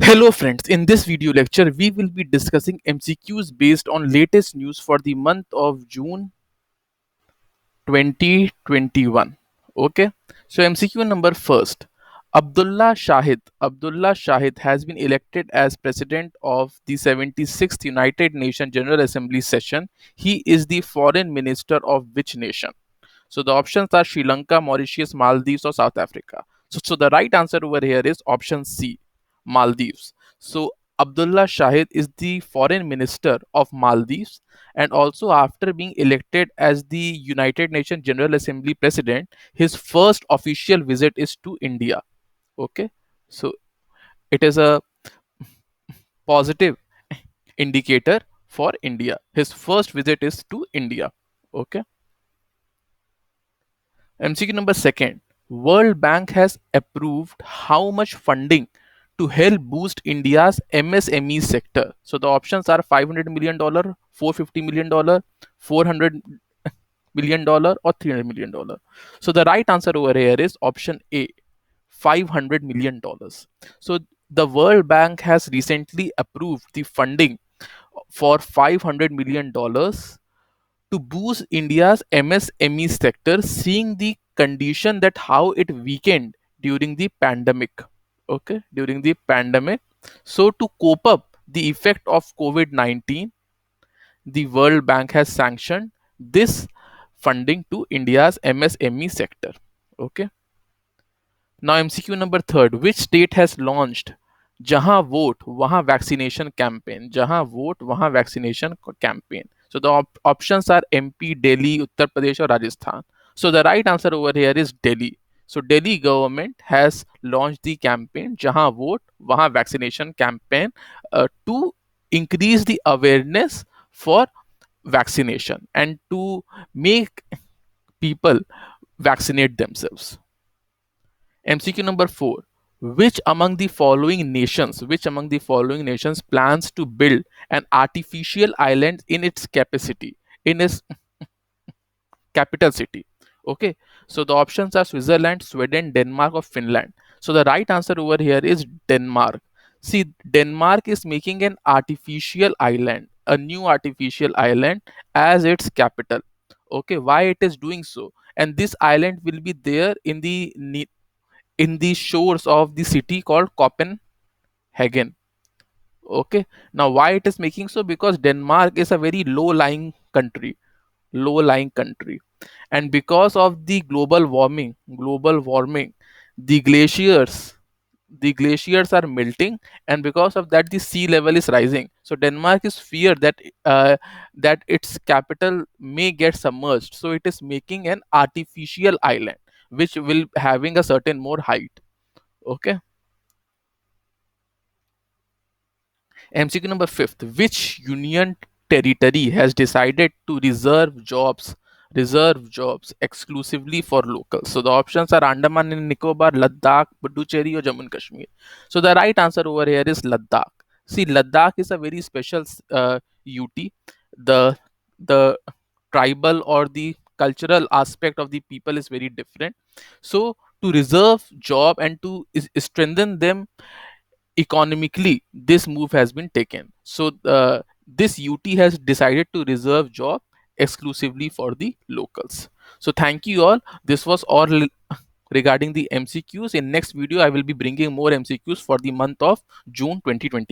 Hello friends, in this video lecture we will be discussing MCQs based on latest news for the month of June 2021. Okay, so MCQ number first. Abdullah Shahid has been elected as president of the 76th United Nations General Assembly session. He is the foreign minister of which nation? So the options are Sri Lanka, Mauritius, Maldives, or South Africa. So the right answer over here is option C, Maldives. So Abdullah Shahid is the foreign minister of Maldives, and also after being elected as the United Nations General Assembly president, his first official visit is to India. Okay, so it is a positive indicator for India. His first visit is to India. Okay. MCQ number second. World Bank has approved how much funding to help boost India's MSME sector? So the options are $500 million, $450 million, $400 million, or $300 million. So the right answer over here is option A, $500 million. So the World Bank has recently approved the funding for $500 million to boost India's MSME sector, seeing the condition that how it weakened during the pandemic. Okay, during the pandemic. So to cope up the effect of COVID-19, the World Bank has sanctioned this funding to India's MSME sector. Okay. Now MCQ number third. Which state has launched Jahan vote wahan vaccination campaign? Jahan vote wahan vaccination campaign. So the options are MP, Delhi, Uttar Pradesh, or Rajasthan. So the right answer over here is Delhi. So Delhi government has launched the campaign Jahan vote wahan vaccination campaign to increase the awareness for vaccination and to make people vaccinate themselves. MCQ number 4. Which among the following nations plans to build an artificial island in its capacity, in its capital city? Okay, so the options are Switzerland, Sweden, Denmark, or Finland. So the right answer over here is Denmark. See, Denmark is making an artificial island, a new artificial island as its capital. Okay, why it is doing so? And this island will be there in the shores of the city called Copenhagen. Okay, now why it is making so? Because Denmark is a very low lying country, and because of the global warming, the glaciers are melting, and because of that the sea level is rising. So Denmark is fear that its capital may get submerged, so it is making an artificial island which will having a certain more height. Okay. MCQ number fifth. Which union territory has decided to reserve jobs exclusively for locals? So the options are Andaman and Nicobar, Ladakh, Puducherry, or Jammu and Kashmir. So the right answer over here is Ladakh. See, Ladakh is a very special UT. The tribal or the cultural aspect of the people is very different. So to reserve job and to strengthen them economically, this move has been taken. So this UT has decided to reserve job exclusively for the locals. So thank you all. This was all regarding the MCQs. In next video I will be bringing more MCQs for the month of June 2021.